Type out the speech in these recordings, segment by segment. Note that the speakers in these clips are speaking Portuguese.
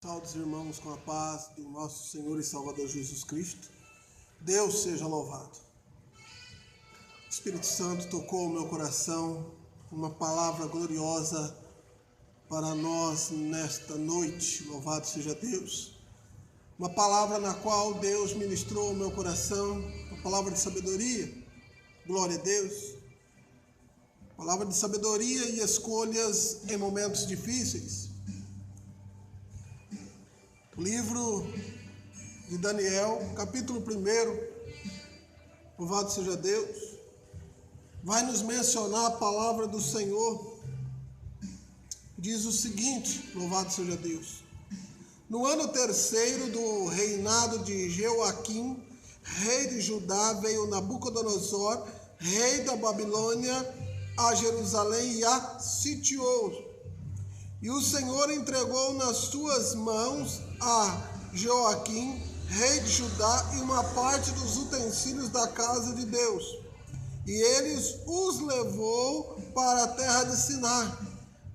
Salve os irmãos com a paz do nosso Senhor e Salvador Jesus Cristo. Deus seja louvado. O Espírito Santo tocou o meu coração, uma palavra gloriosa para nós nesta noite. Louvado seja Deus. Uma palavra na qual Deus ministrou o meu coração, uma palavra de sabedoria. Glória a Deus. Palavra de sabedoria e escolhas em momentos difíceis. Livro de Daniel, capítulo 1, louvado seja Deus, vai nos mencionar a palavra do Senhor. Diz o seguinte, louvado seja Deus: no ano terceiro do reinado de Jeoaquim, rei de Judá, veio Nabucodonosor, rei da Babilônia, a Jerusalém e a sitiou. E o Senhor entregou nas suas mãos a Jeoaquim, rei de Judá, e uma parte dos utensílios da casa de Deus. E eles os levou para a terra de Sinar,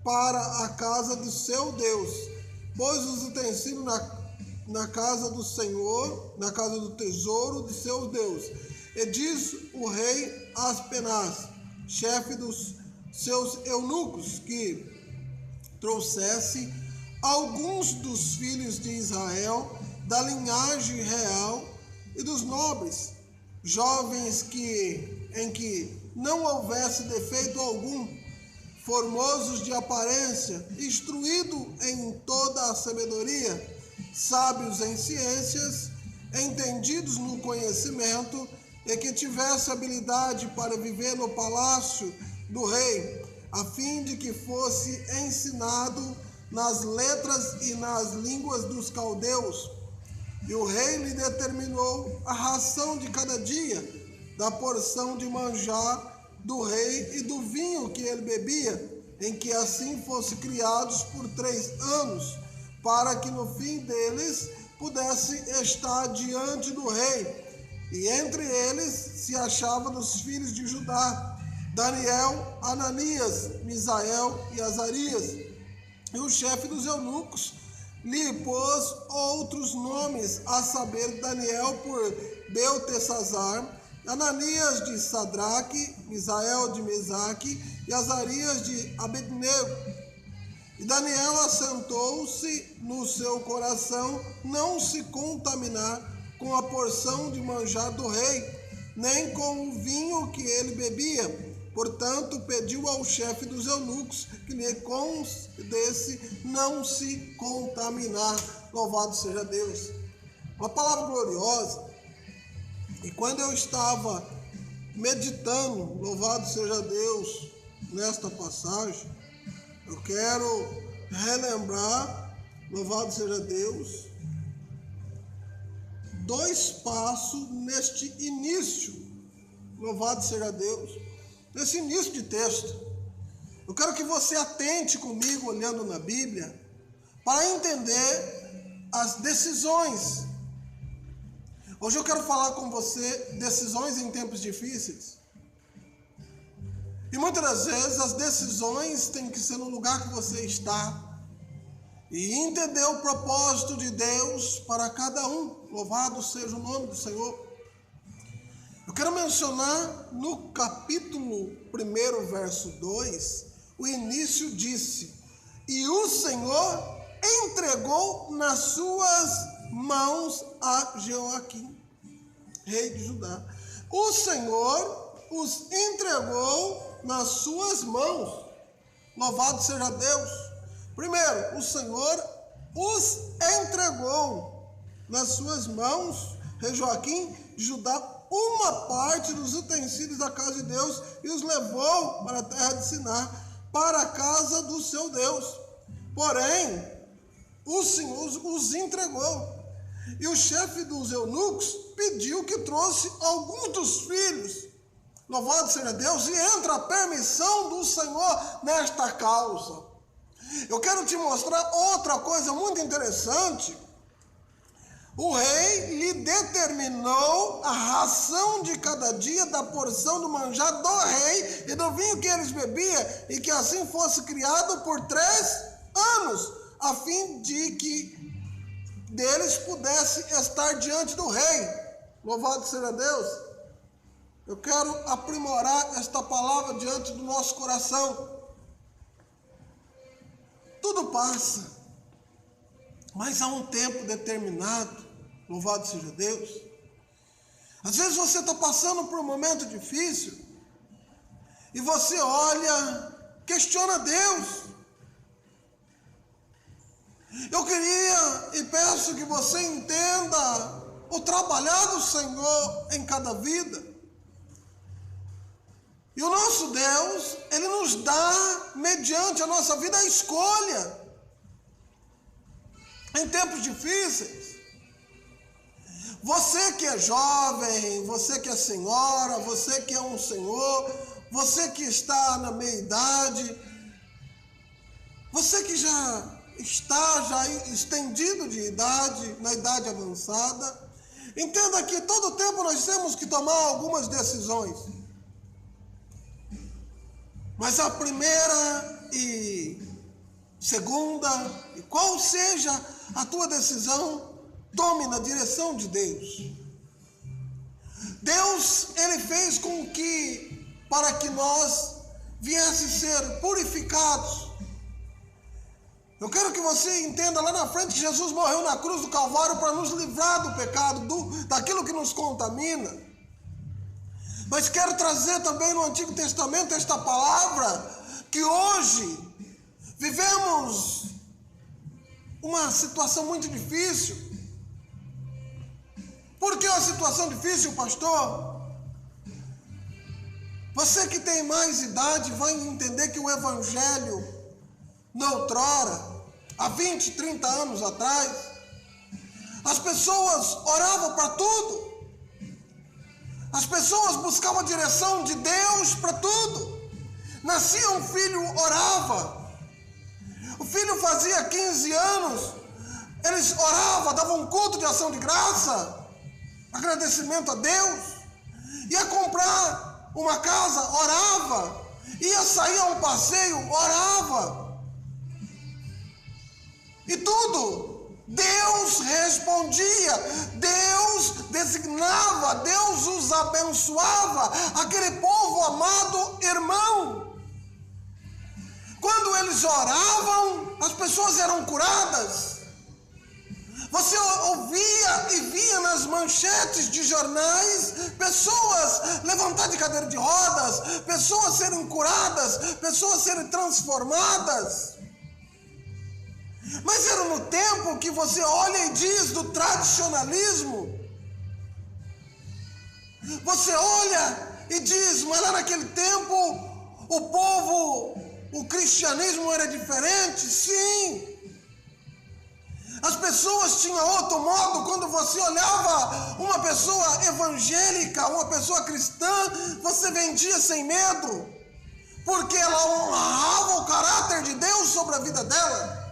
para a casa do seu Deus. Pôs os utensílios na casa do Senhor, na casa do tesouro de seu Deus. E diz o rei Aspenaz, chefe dos seus eunucos, que trouxesse alguns dos filhos de Israel, da linhagem real e dos nobres, jovens em que não houvesse defeito algum, formosos de aparência, instruídos em toda a sabedoria, sábios em ciências, entendidos no conhecimento, e que tivesse habilidade para viver no palácio do rei, a fim de que fosse ensinado nas letras e nas línguas dos caldeus. E o rei lhe determinou a ração de cada dia, da porção de manjar do rei e do vinho que ele bebia, em que assim fosse criados por 3 anos, para que no fim deles pudesse estar diante do rei. E entre eles se achava dos filhos de Judá Daniel, Ananias, Misael e Azarias. E o chefe dos eunucos lhe pôs outros nomes, a saber, Daniel por Beltesazar, Ananias de Sadraque, Misael de Mesaque e Azarias de Abednego. E Daniel assentou-se no seu coração não se contaminar com a porção de manjar do rei, nem com o vinho que ele bebia. Portanto, pediu ao chefe dos eunucos que lhe concedesse não se contaminar. Louvado seja Deus. Uma palavra gloriosa. E quando eu estava meditando, louvado seja Deus, nesta passagem, eu quero relembrar, louvado seja Deus, 2 passos neste início. Louvado seja Deus. Nesse início de texto, eu quero que você atente comigo, olhando na Bíblia, para entender as decisões. Hoje eu quero falar com você decisões em tempos difíceis. E muitas das vezes as decisões têm que ser no lugar que você está e entender o propósito de Deus para cada um. Louvado seja o nome do Senhor. Eu quero mencionar no capítulo 1, verso 2, o início disse: e o Senhor entregou nas suas mãos a Jeoaquim, rei de Judá. O Senhor os entregou nas suas mãos. Louvado seja Deus. Primeiro, o Senhor os entregou nas suas mãos, rei Joaquim de Judá, uma parte dos utensílios da casa de Deus, e os levou para a terra de Sinar, para a casa do seu Deus. Porém, o Senhor os entregou. E o chefe dos eunucos pediu que trouxe alguns dos filhos. Louvado seja Deus. E entra a permissão do Senhor nesta causa. Eu quero te mostrar outra coisa muito interessante. O rei lhe determinou a ração de cada dia da porção do manjar do rei e do vinho que eles bebiam, e que assim fosse criado por 3 anos, a fim de que deles pudesse estar diante do rei. Louvado seja Deus. Eu quero aprimorar esta palavra diante do nosso coração. Tudo passa, mas há um tempo determinado. Louvado seja Deus. Às vezes você está passando por um momento difícil e você olha, questiona Deus. Eu queria e peço que você entenda o trabalhar do Senhor em cada vida. E o nosso Deus, Ele nos dá, mediante a nossa vida, a escolha. Em tempos difíceis, você que é jovem, você que é senhora, você que é um senhor, você que está na meia-idade, você que já está estendido de idade, na idade avançada, entenda que todo tempo nós temos que tomar algumas decisões. Mas a primeira e segunda, e qual seja a tua decisão, tome na direção de Deus. Deus, Ele fez com que, para que nós viesse ser purificados. Eu quero que você entenda lá na frente que Jesus morreu na cruz do Calvário para nos livrar do pecado, daquilo que nos contamina. Mas quero trazer também no Antigo Testamento esta palavra, que hoje vivemos uma situação muito difícil. Por que uma situação difícil, pastor? Você que tem mais idade vai entender que o Evangelho, noutrora, há 20, 30 anos atrás, as pessoas oravam para tudo. As pessoas buscavam a direção de Deus para tudo. Nascia um filho, orava. O filho fazia 15 anos, eles oravam, davam um culto de ação de graça, agradecimento a Deus. Ia comprar uma casa, orava. Ia sair a um passeio, orava. E tudo, Deus respondia, Deus designava, Deus os abençoava, aquele povo amado irmão. Quando eles oravam, as pessoas eram curadas. Você ouvia e via nas manchetes de jornais pessoas levantar de cadeira de rodas, pessoas serem curadas, pessoas serem transformadas. Mas era no tempo que você olha e diz do tradicionalismo. Você olha e diz, mas lá naquele tempo o povo, o cristianismo era diferente. Sim. As pessoas tinham outro modo. Quando você olhava uma pessoa evangélica, uma pessoa cristã, você vendia sem medo, porque ela honrava o caráter de Deus sobre a vida dela.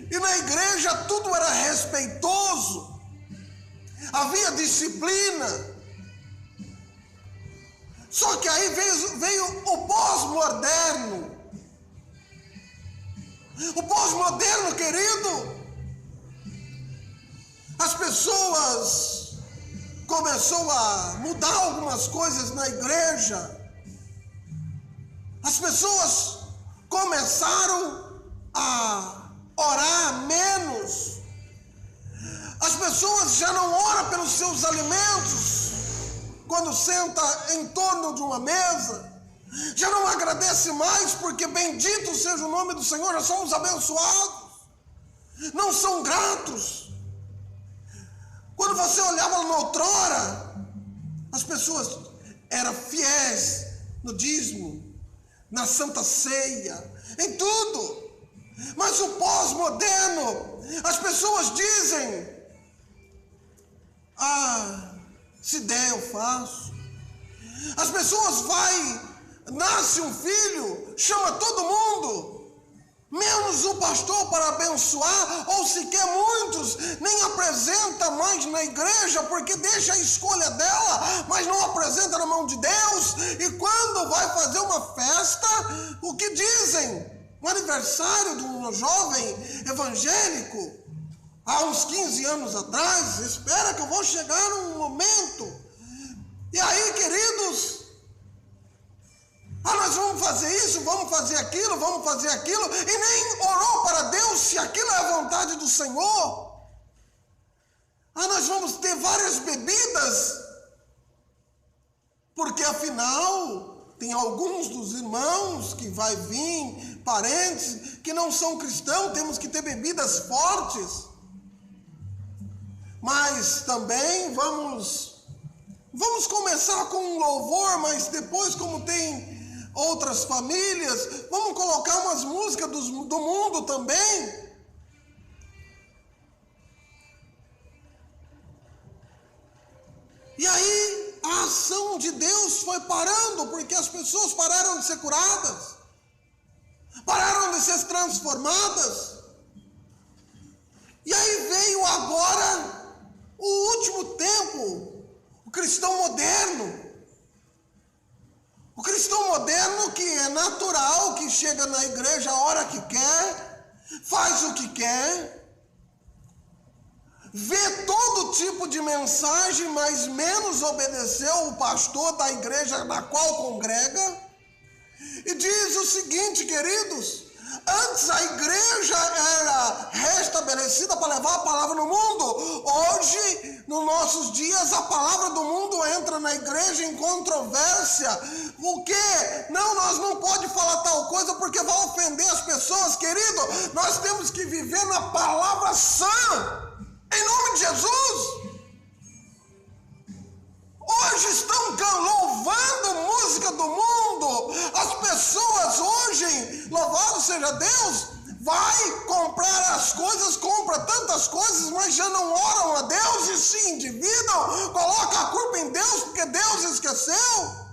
E na igreja tudo era respeitoso, havia disciplina. Só que aí veio o pós-moderno. O pós-moderno, querido, as pessoas começaram a mudar algumas coisas na igreja. As pessoas começaram a orar menos. As pessoas já não oram pelos seus alimentos quando senta em torno de uma mesa. Já não agradece mais, porque bendito seja o nome do Senhor, já somos abençoados. Não são gratos. Quando você olhava na outrora, as pessoas eram fiéis no dízimo, na Santa Ceia, em tudo. Mas o pós-moderno, as pessoas dizem, se der eu faço. As pessoas nasce um filho, chama todo mundo, menos o pastor para abençoar, ou sequer muitos nem apresenta mais na igreja, porque deixa a escolha dela, mas não apresenta na mão de Deus. E quando vai fazer uma festa, o que dizem? Um aniversário de um jovem evangélico, há uns 15 anos atrás, espera que eu vou chegar num momento. E aí, queridos, nós vamos fazer isso, vamos fazer aquilo, e nem orou para Deus se aquilo é a vontade do Senhor. Nós vamos ter várias bebidas, porque afinal, tem alguns dos irmãos que vai vir, parentes, que não são cristãos, temos que ter bebidas fortes. Mas também vamos começar com um louvor, mas depois, como tem outras famílias, vamos colocar umas músicas do mundo também. E aí a ação de Deus foi parando, porque as pessoas pararam de ser curadas, pararam de ser transformadas. E aí veio agora o último tempo, o cristão moderno. O cristão moderno que é natural, que chega na igreja a hora que quer, faz o que quer, vê todo tipo de mensagem, mas menos obedeceu o pastor da igreja na qual congrega. E diz o seguinte, queridos: antes a igreja era restabelecida para levar a palavra no mundo. Hoje, nos nossos dias, a palavra do mundo entra na igreja em controvérsia. Por quê? Não, nós não podemos falar tal coisa porque vai ofender as pessoas. Querido, nós temos que viver na palavra sã, em nome de Jesus. Hoje estão louvando música do mundo. As pessoas hoje, louvado seja Deus, vai comprar as coisas, compra tantas coisas, mas já não oram a Deus e se endividam, coloca a culpa em Deus porque Deus esqueceu.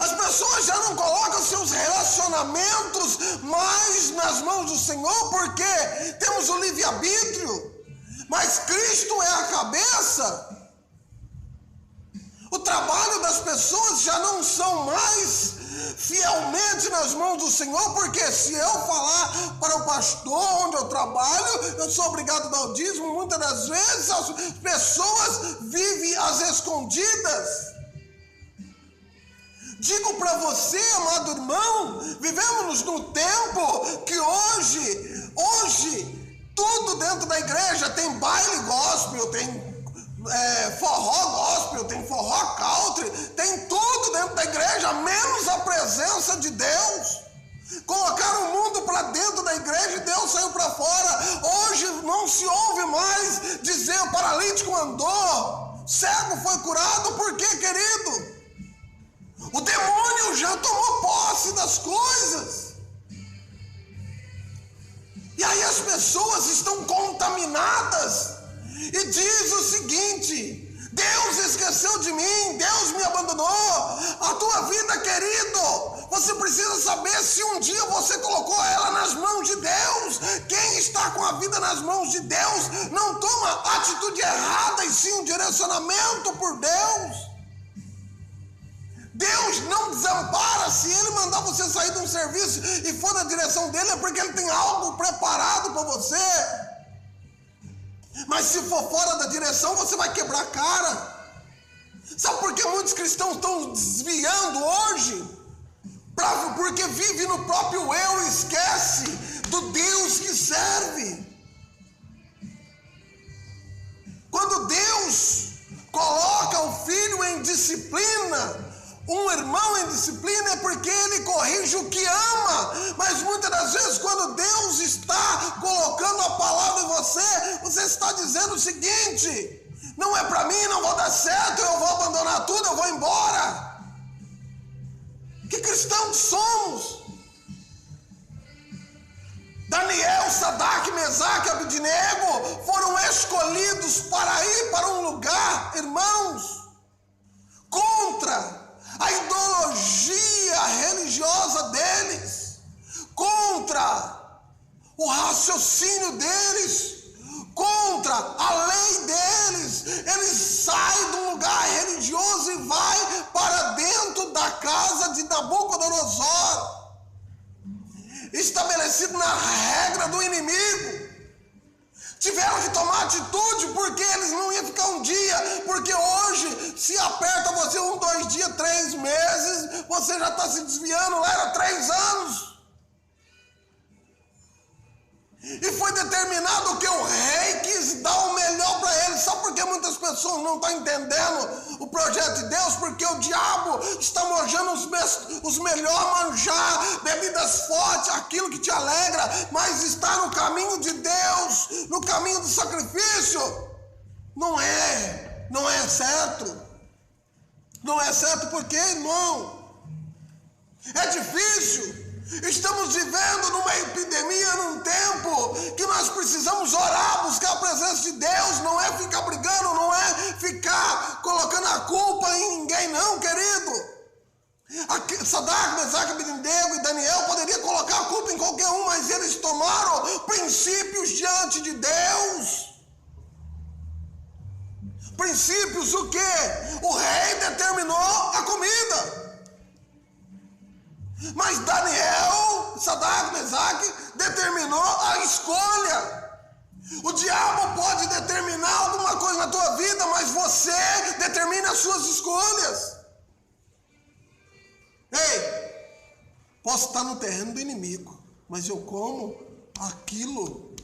As pessoas já não colocam seus relacionamentos mais nas mãos do Senhor porque temos o livre-arbítrio, mas Cristo é a cabeça. O trabalho das pessoas já não são mais fielmente nas mãos do Senhor, porque se eu falar para o pastor onde eu trabalho, eu sou obrigado a dar o dízimo. Muitas das vezes as pessoas vivem às escondidas. Digo para você, amado irmão, vivemos num tempo que hoje, tudo dentro da igreja tem baile gospel, tem forró gospel, tem forró country, tem tudo dentro da igreja, menos a presença de Deus. Colocaram o mundo para dentro da igreja e Deus saiu para fora. Hoje não se ouve mais dizer o paralítico andou, cego foi curado. Por quê, querido? O demônio já tomou posse das coisas. E aí as pessoas estão contaminadas. E diz o seguinte: Deus esqueceu de mim, Deus me abandonou. A tua vida, querido, você precisa saber se um dia você colocou ela nas mãos de Deus. Quem está com a vida nas mãos de Deus não toma atitude errada, e sim um direcionamento por Deus. Deus não desampara. Se Ele mandar você sair de um serviço e for na direção dele, é porque Ele tem algo preparado para você. Mas se for fora da direção, você vai quebrar a cara. Sabe por que muitos cristãos estão desviando hoje? Porque vive no próprio eu e esquece do Deus que serve. Quando Deus coloca o filho em disciplina, um irmão em disciplina, é porque ele corrige o que ama. Mas muitas das vezes, quando Deus está colocando a palavra em você está dizendo o seguinte: não é para mim, não vou dar certo, eu vou abandonar tudo, eu vou embora. Que cristãos somos? Daniel, Sadraque, Mesaque e Abednego foram escolhidos para ir para um lugar, irmãos, contra a ideologia religiosa deles, contra o raciocínio deles, contra a lei deles. Eles saem de um lugar religioso e vai para dentro da casa de Nabucodonosor, estabelecido na regra do inimigo. Tiveram que tomar atitude porque eles não iam ficar um dia, porque hoje se aperta você 1, 2 dias, 3 meses, você já está se desviando, lá era 3 anos. E foi determinado que o rei quis dar o melhor para eles. Sabe por que muitas pessoas não estão entendendo o projeto de Deus? Porque o diabo está mojando os melhores manjar, bebidas fortes, aquilo que te alegra, mas está no caminho de Deus, no caminho do sacrifício. Não é certo. Não é certo porque, irmão, é difícil. Estamos vivendo numa epidemia, num tempo que nós precisamos orar, buscar a presença de Deus. Não é ficar brigando, não é ficar colocando a culpa em ninguém, não, querido. Sadraque, Mesaque, Abednego e Daniel poderia colocar a culpa em qualquer um, mas eles tomaram princípios diante de Deus. Princípios o quê? O rei determinou a comida. Mas Daniel, Sadraque, Mesaque, determinou a escolha. O diabo pode determinar alguma coisa na tua vida, mas você determina as suas escolhas. Ei, posso estar no terreno do inimigo, mas eu como aquilo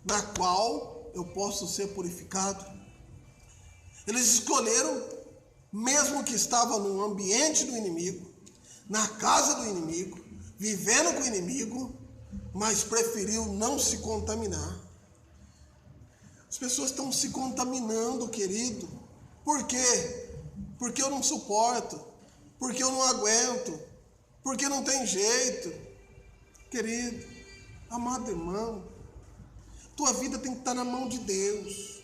na qual eu posso ser purificado. Eles escolheram, mesmo que estavam no ambiente do inimigo, na casa do inimigo, vivendo com o inimigo, mas preferiu não se contaminar. As pessoas estão se contaminando, querido. Por quê? Porque eu não suporto, porque eu não aguento, porque não tem jeito. Querido, amado irmão, tua vida tem que estar na mão de Deus.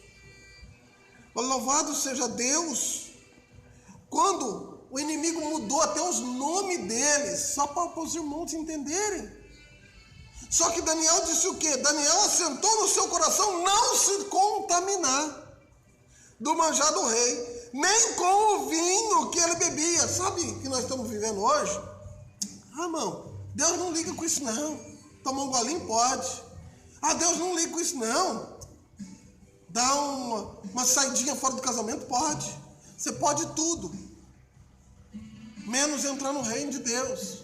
Louvado seja Deus. Quando o inimigo mudou até os nomes deles, só para os irmãos entenderem. Só que Daniel disse o quê? Daniel assentou no seu coração não se contaminar do manjar do rei, nem com o vinho que ele bebia. Sabe o que nós estamos vivendo hoje? Irmão, Deus não liga com isso não. Tomar um golinho pode. Deus não liga com isso não. Dar uma saidinha fora do casamento pode. Você pode tudo, menos entrar no reino de Deus.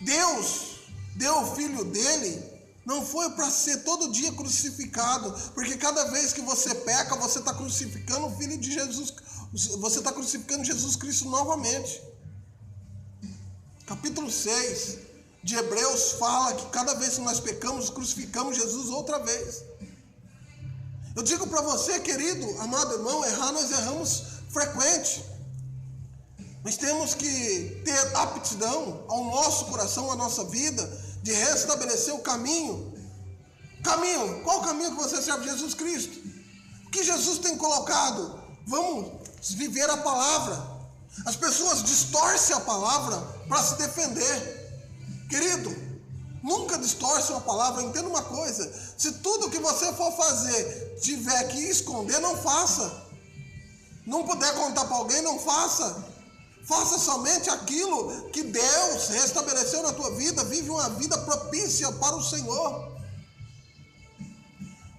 Deus deu o filho dele, não foi para ser todo dia crucificado, porque cada vez que você peca, você está crucificando o filho de Jesus, você está crucificando Jesus Cristo novamente. Capítulo 6 de Hebreus fala que cada vez que nós pecamos, crucificamos Jesus outra vez. Eu digo para você, querido, amado irmão, errar nós erramos frequente. Nós temos que ter aptidão ao nosso coração, à nossa vida, de restabelecer o caminho. Qual o caminho que você serve? Jesus Cristo. O que Jesus tem colocado? Vamos viver a palavra. As pessoas distorcem a palavra para se defender. Querido, nunca distorce uma palavra. Entenda uma coisa: se tudo que você for fazer tiver que esconder, não faça. Não puder contar para alguém, não faça. Faça somente aquilo que Deus restabeleceu na tua vida. Vive uma vida propícia para o Senhor.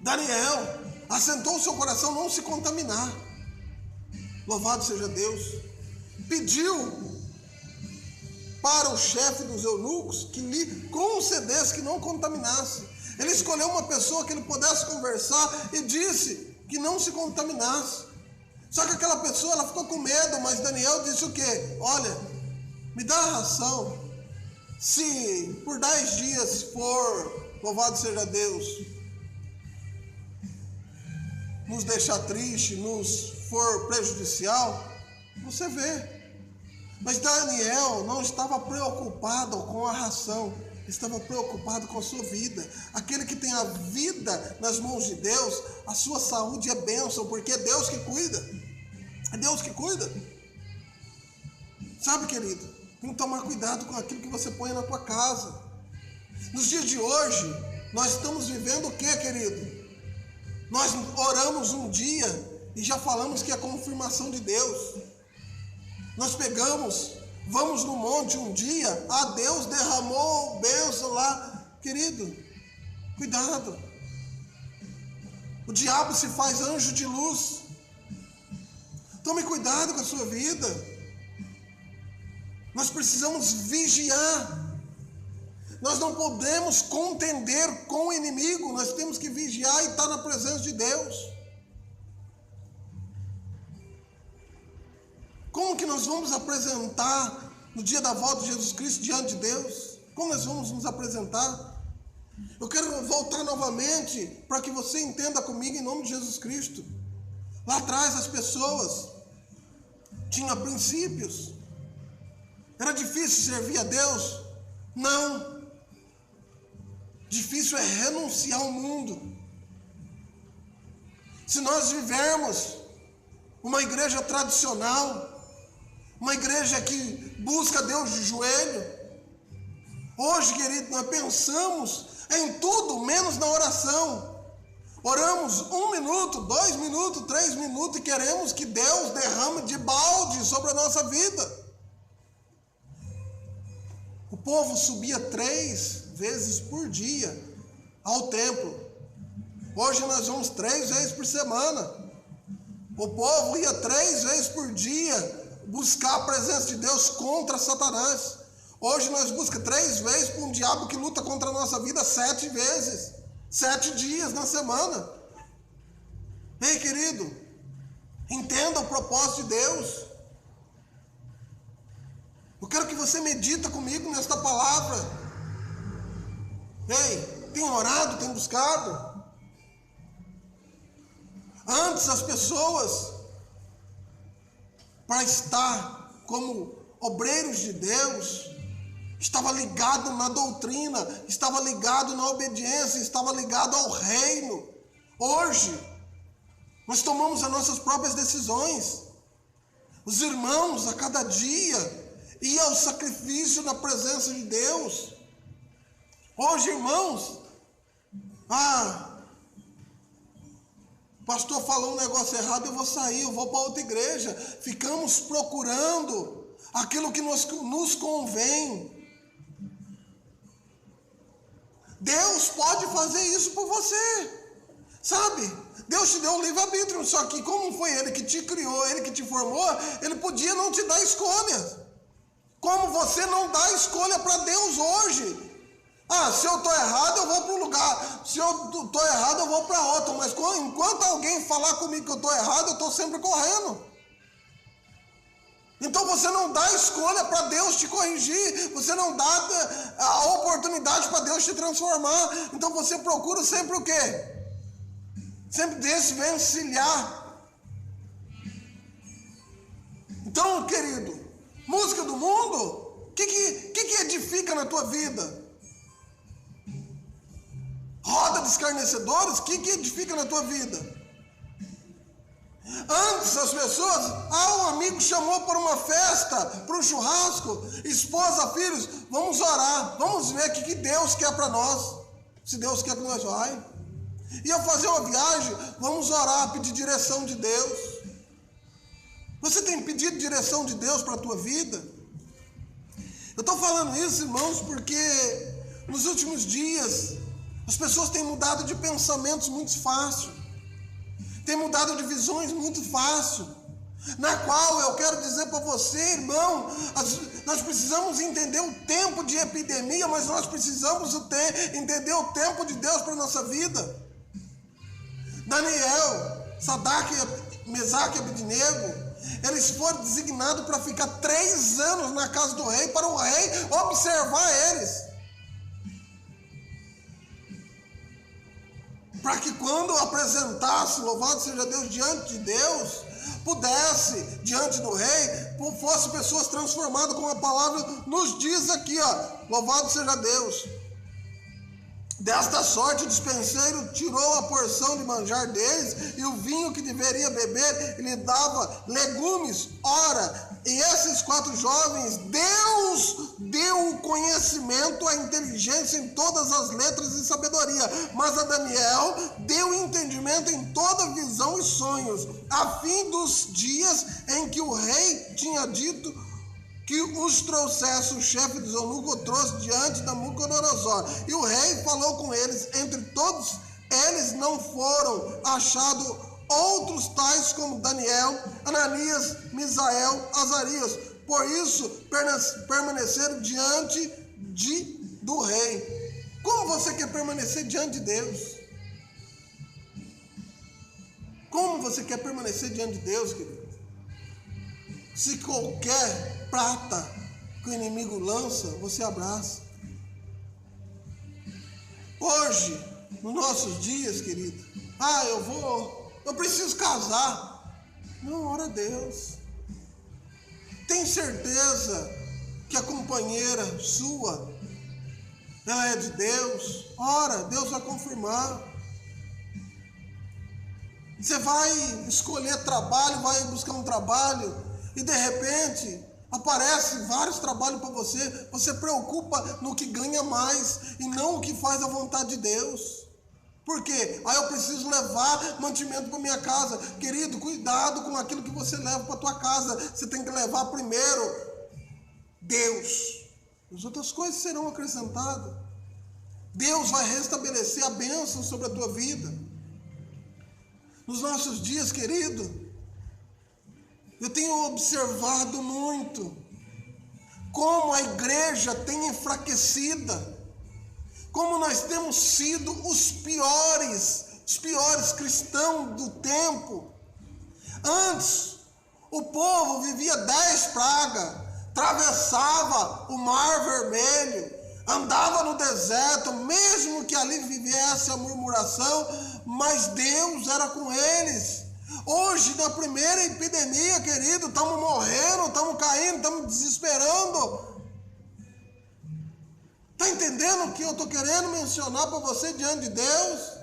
Daniel assentou o seu coração não se contaminar. Louvado seja Deus. Pediu para o chefe dos eunucos que lhe concedesse, que não contaminasse. Ele escolheu uma pessoa que ele pudesse conversar e disse que não se contaminasse. Só que aquela pessoa, ela ficou com medo, mas Daniel disse o quê? Olha, me dá a ração. Se por 10 dias for, louvado seja Deus, nos deixar triste, nos for prejudicial, você vê. Mas Daniel não estava preocupado com a ração, estava preocupado com a sua vida. Aquele que tem a vida nas mãos de Deus, a sua saúde é bênção, porque é Deus que cuida. É Deus que cuida. Sabe, querido, tem que tomar cuidado com aquilo que você põe na tua casa. Nos dias de hoje, nós estamos vivendo o que, querido? Nós oramos um dia e já falamos que é a confirmação de Deus. Nós vamos no monte um dia, Deus derramou bênção lá. Querido, cuidado. O diabo se faz anjo de luz. Tome cuidado com a sua vida. Nós precisamos vigiar. Nós não podemos contender com o inimigo. Nós temos que vigiar e estar na presença de Deus. Como que nós vamos apresentar no dia da volta de Jesus Cristo diante de Deus? Como nós vamos nos apresentar? Eu quero voltar novamente para que você entenda comigo em nome de Jesus Cristo. Lá atrás as pessoas tinham princípios. Era difícil servir a Deus? Não. Difícil é renunciar ao mundo. Se nós vivermos uma igreja tradicional, uma igreja que busca Deus de joelho, hoje, querido, nós pensamos em tudo menos na oração. Oramos 1 minuto, 2 minutos, 3 minutos e queremos que Deus derrame de balde sobre a nossa vida. O povo subia 3 vezes por dia ao templo. Hoje nós vamos 3 vezes por semana. O povo ia 3 vezes por dia buscar a presença de Deus contra Satanás. Hoje nós buscamos 3 vezes para um diabo que luta contra a nossa vida 7 vezes. 7 dias na semana. Ei, querido, entenda o propósito de Deus. Eu quero que você medita comigo nesta palavra. Ei, tem orado, tem buscado? Antes as pessoas, para estar como obreiros de Deus, estava ligado na doutrina, estava ligado na obediência, estava ligado ao reino. Hoje, nós tomamos as nossas próprias decisões. Os irmãos, a cada dia, iam ao sacrifício na presença de Deus. Hoje, irmãos, o pastor falou um negócio errado, eu vou sair, eu vou para outra igreja. Ficamos procurando aquilo que nos convém. Deus pode fazer isso por você, sabe? Deus te deu um livre-arbítrio, só que como foi Ele que te criou, Ele que te formou, Ele podia não te dar escolha. Como você não dá escolha para Deus hoje. Se eu estou errado, eu vou para um lugar. Se eu estou errado, eu vou para outro. Mas enquanto alguém falar comigo que eu estou errado, eu estou sempre correndo. Então você não dá escolha para Deus te corrigir. Você não dá a oportunidade para Deus te transformar. Então você procura sempre o quê? Sempre desvencilhar. Então, querido, música do mundo, o que edifica na tua vida? Roda de escarnecedores, o que edifica na tua vida? Antes as pessoas, um amigo chamou para uma festa, para um churrasco, esposa, filhos, vamos orar, vamos ver o que Deus quer para nós, se Deus quer que nós vai. Ia fazer uma viagem, vamos orar, pedir direção de Deus. Você tem pedido direção de Deus para a tua vida? Eu estou falando isso, irmãos, porque nos últimos dias as pessoas têm mudado de pensamentos muito fácil. Tem mudado de visões muito fácil, na qual eu quero dizer para você, irmão, nós precisamos entender o tempo de epidemia, mas nós precisamos entender o tempo de Deus para a nossa vida. Daniel, Sadraque, Mesaque e Abednego, eles foram designados para ficar 3 anos na casa do rei, para o rei observar eles. Para que quando apresentasse, louvado seja Deus, diante de Deus, pudesse, diante do rei, fosse pessoas transformadas, como a palavra nos diz aqui, louvado seja Deus. Desta sorte o dispenseiro tirou a porção de manjar deles, e o vinho que deveria beber, lhe dava legumes. Ora, e esses 4 jovens, Deus deu o conhecimento, a inteligência em todas as letras e sabedoria, mas a Daniel deu entendimento em toda visão e sonhos, a fim dos dias em que o rei tinha dito que os trouxesse. O chefe dos eunucos trouxe diante da Nabucodonosor, e o rei falou com eles. Entre todos eles não foram achados outros tais como Daniel, Ananias, Misael, Azarias. Por isso permaneceram diante do rei. Como você quer permanecer diante de Deus? Como você quer permanecer diante de Deus, querido? Se qualquer prata que o inimigo lança, você abraça. Hoje, nos nossos dias, querido, eu preciso casar. Não, ora a Deus. Tem certeza que a companheira sua, ela é de Deus? Ora, Deus vai confirmar. Você vai escolher trabalho, vai buscar um trabalho, e de repente aparece vários trabalhos para você. Você preocupa no que ganha mais e não o que faz a vontade de Deus. Por quê? Eu preciso levar mantimento para minha casa. Querido, cuidado com aquilo que você leva para a tua casa. Você tem que levar primeiro Deus. As outras coisas serão acrescentadas. Deus vai restabelecer a bênção sobre a tua vida. Nos nossos dias, querido, eu tenho observado muito como a igreja tem enfraquecida. Como nós temos sido os piores cristãos do tempo. Antes, o povo vivia 10 pragas, atravessava o mar vermelho, andava no deserto, mesmo que ali vivesse a murmuração, mas Deus era com eles. Hoje, na primeira epidemia, querido, estamos morrendo, estamos caindo, estamos desesperando. Está entendendo o que eu estou querendo mencionar para você diante de Deus?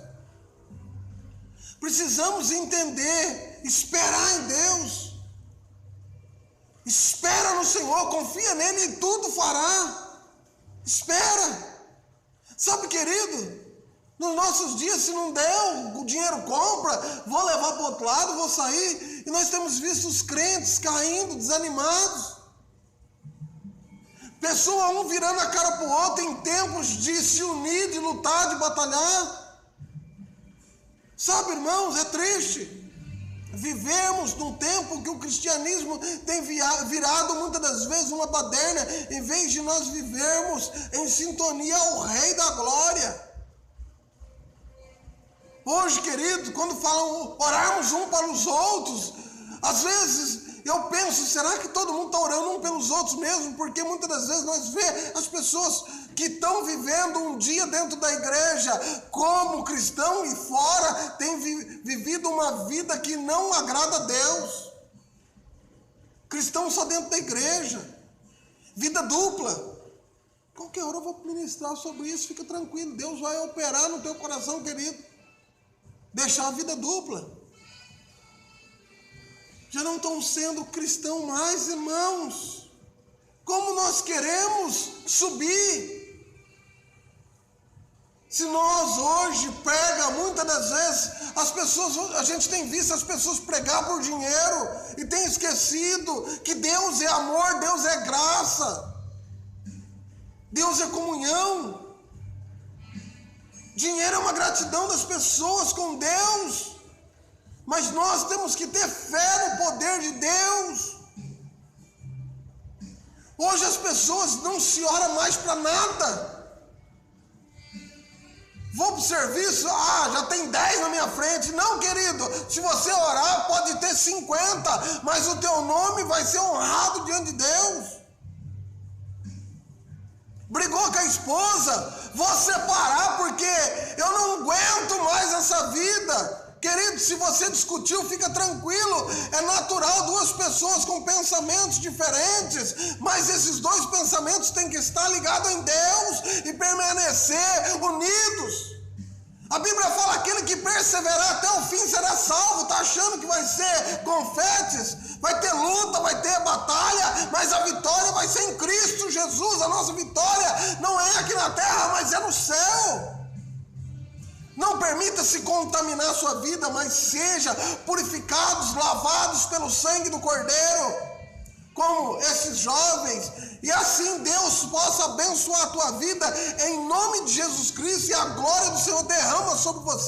Precisamos entender, esperar em Deus. Espera no Senhor, confia nele e tudo fará. Espera. Sabe, querido, nos nossos dias, se não der, o dinheiro compra, vou levar para o outro lado, vou sair. E nós temos visto os crentes caindo, desanimados. Pessoa um virando a cara para o outro em tempos de se unir, de lutar, de batalhar. Sabe, irmãos, é triste. Vivemos num tempo que o cristianismo tem virado muitas das vezes uma baderna, em vez de nós vivermos em sintonia ao Rei da Glória. Hoje, querido, quando falam orarmos um para os outros, às vezes eu penso, será que todo mundo está orando um pelos outros mesmo? Porque muitas das vezes nós vemos as pessoas que estão vivendo um dia dentro da igreja como cristão e fora, têm vivido uma vida que não agrada a Deus. Cristão só dentro da igreja. Vida dupla. Qualquer hora eu vou ministrar sobre isso, fica tranquilo. Deus vai operar no teu coração, querido. Deixar a vida dupla. Já não estão sendo cristãos mais, irmãos. Como nós queremos subir? Se nós hoje muitas das vezes, a gente tem visto as pessoas pregar por dinheiro e tem esquecido que Deus é amor, Deus é graça, Deus é comunhão. Dinheiro é uma gratidão das pessoas com Deus. Mas nós temos que ter fé no poder de Deus. Hoje as pessoas não se oram mais para nada. Vou para o serviço, já tem 10 na minha frente. Não, querido, se você orar pode ter 50, mas o teu nome vai ser honrado diante de Deus. Brigou com a esposa, vou separar porque eu não aguento mais essa vida. Querido, se você discutiu, fica tranquilo. É natural, duas pessoas com pensamentos diferentes, mas esses dois pensamentos têm que estar ligados em Deus e permanecer unidos. A Bíblia fala: aquele que perseverar até o fim será salvo. Está achando que vai ser confetes? Vai ter luta, vai ter batalha, mas a vitória vai ser em Cristo Jesus. A nossa vitória não é aqui na terra, mas é no céu. Não permita-se contaminar a sua vida, mas seja purificados, lavados pelo sangue do Cordeiro, como esses jovens, e assim Deus possa abençoar a tua vida, em nome de Jesus Cristo, e a glória do Senhor derrama sobre você.